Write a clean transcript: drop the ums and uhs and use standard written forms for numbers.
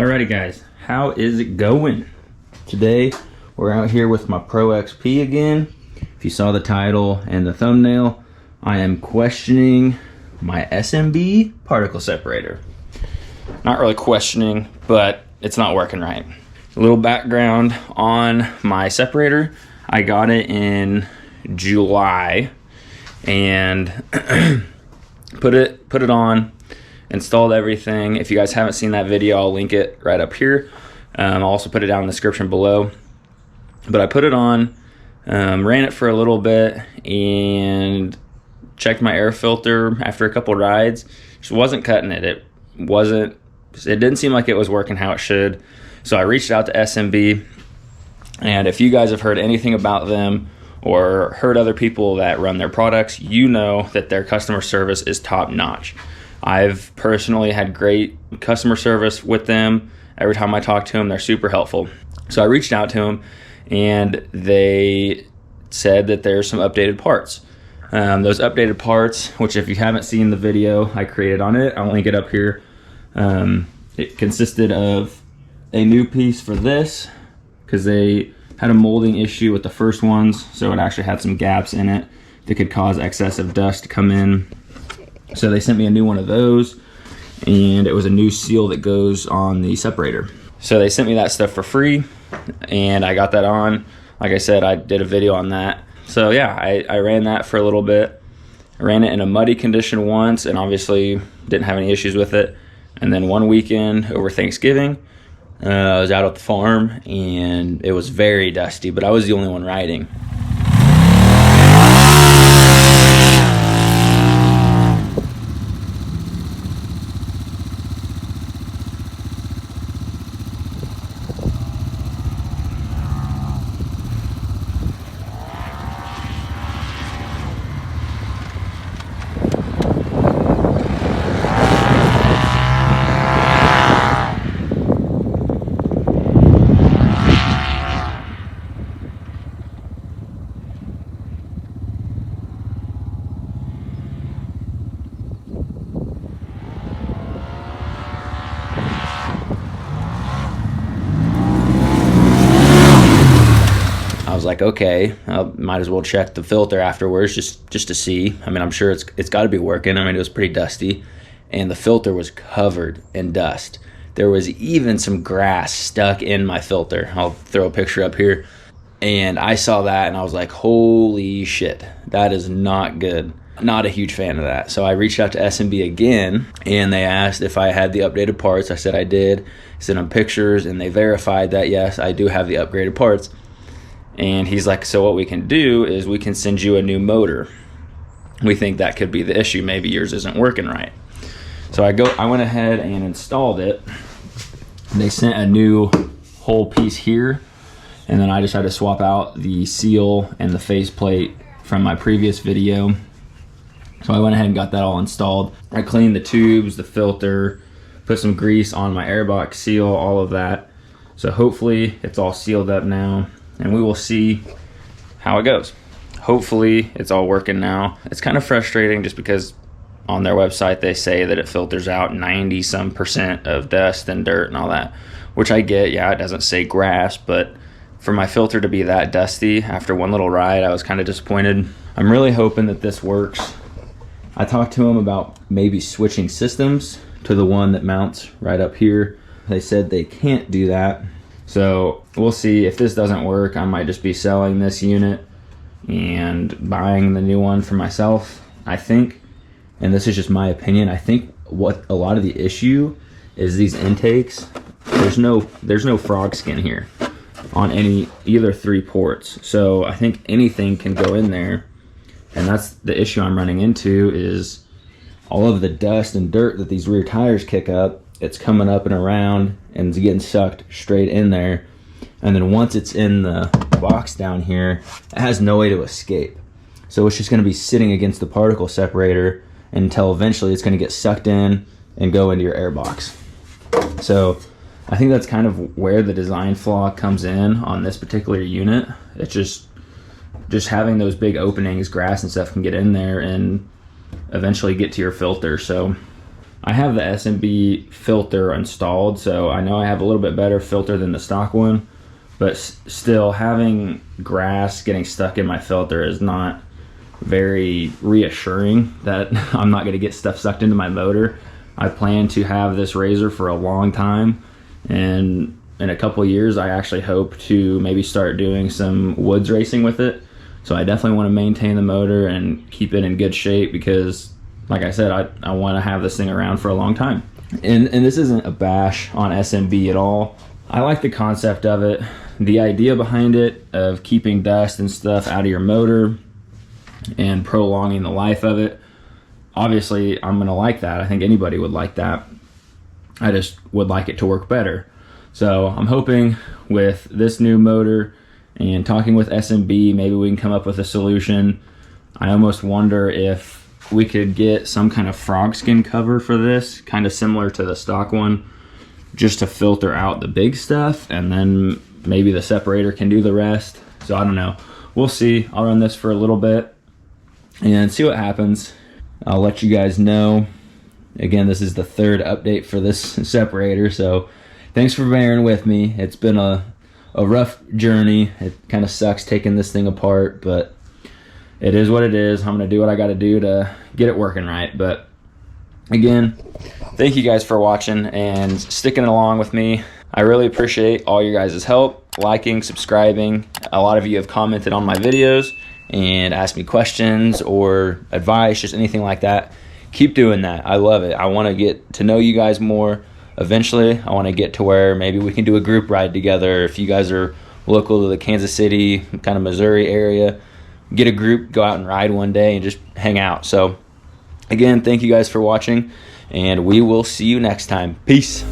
Alrighty guys, how is it going? Today we're out here with my Pro XP again. If you saw the title and the thumbnail, I am questioning my S&B Particle Separator. Not really questioning, but it's not working right. A little background on my separator. I got it in July and put it on, installed everything. If you guys haven't seen that video, I'll link it right up here. I'll also put it down in the description below. But I put it on, ran it for a little bit, and checked my air filter after a couple rides. Just wasn't cutting it. It didn't seem like it was working how it should. So I reached out to S&B, and if you guys have heard anything about them or heard other people that run their products, you know that their customer service is top notch. I've personally had great customer service with them. Every time I talk to them, they're super helpful. So I reached out to them, and they said that there's some updated parts. Those updated parts, which if you haven't seen the video I created on it, I'll link it up here. It consisted of a new piece for this, because they had a molding issue with the first ones, so it actually had some gaps in it that could cause excessive dust to come in. So they sent me a new one of those, and it was a new seal that goes on the separator. So they sent me that stuff for free, and I got that on. Like I said, I did a video on that. So yeah, I ran that for a little bit. I ran it in a muddy condition once, and obviously didn't have any issues with it. And then one weekend over Thanksgiving, I was out at the farm, and it was very dusty, but I was the only one riding. I was like, okay, I might as well check the filter afterwards just to see. I mean, I'm sure it's got to be working. I mean, it was pretty dusty, and the filter was covered in dust. There was even some grass stuck in my filter. I'll throw a picture up here. And I saw that, and I was like, holy shit, that is not good. Not a huge fan of that. So I reached out to S&B again, and they asked if I had the updated parts. I said I did. I sent them pictures, and they verified that, yes, I do have the upgraded parts. And he's like, so what we can do is we can send you a new motor. We think that could be the issue. Maybe yours isn't working right. So I went ahead and installed it. They sent a new whole piece here, and then I just had to swap out the seal and the faceplate from my previous video. So I went ahead and got that all installed. I cleaned the tubes, the filter, put some grease on my airbox seal, all of that. So hopefully it's all sealed up now, and we will see how it goes. Hopefully it's all working now. It's kind of frustrating just because on their website they say that it filters out 90% of dust and dirt and all that, which I get. Yeah, it doesn't say grass, but for my filter to be that dusty after one little ride, I was kind of disappointed. I'm really hoping that this works. I talked to them about maybe switching systems to the one that mounts right up here. They said they can't do that. So we'll see. If this doesn't work, I might just be selling this unit and buying the new one for myself, I think. And this is just my opinion. I think what a lot of the issue is these intakes. There's no frog skin here on either three ports. So I think anything can go in there. And that's the issue I'm running into, is all of the dust and dirt that these rear tires kick up. It's coming up and around, and it's getting sucked straight in there. And then once it's in the box down here, it has no way to escape. So it's just going to be sitting against the particle separator until eventually it's going to get sucked in and go into your air box. So I think that's kind of where the design flaw comes in on this particular unit. It's just having those big openings, grass and stuff can get in there and eventually get to your filter. So I have the S&B filter installed, so I know I have a little bit better filter than the stock one, but still having grass getting stuck in my filter is not very reassuring that I'm not going to get stuff sucked into my motor. I plan to have this RZR for a long time, and in a couple of years I actually hope to maybe start doing some woods racing with it. So I definitely want to maintain the motor and keep it in good shape, because like I said, I want to have this thing around for a long time. And this isn't a bash on S&B at all. I like the concept of it, the idea behind it of keeping dust and stuff out of your motor and prolonging the life of it. Obviously, I'm gonna like that. I think anybody would like that. I just would like it to work better. So I'm hoping with this new motor and talking with S&B, maybe we can come up with a solution. I almost wonder if we could get some kind of frog skin cover for this, kind of similar to the stock one, just to filter out the big stuff, and then maybe the separator can do the rest. So I don't know. We'll see. I'll run this for a little bit and see what happens. I'll let you guys know. Again, this is the third update for this separator, so thanks for bearing with me. It's been a rough journey. It kind of sucks taking this thing apart, but it is what it is. I'm gonna do what I gotta do to get it working right. But again, thank you guys for watching and sticking along with me. I really appreciate all your guys' help, liking, subscribing. A lot of you have commented on my videos and asked me questions or advice, just anything like that. Keep doing that. I love it. I want to get to know you guys more. Eventually, I want to get to where maybe we can do a group ride together. If you guys are local to the Kansas City, kind of Missouri area, get a group, go out and ride one day and just hang out. So again, thank you guys for watching, and we will see you next time. Peace.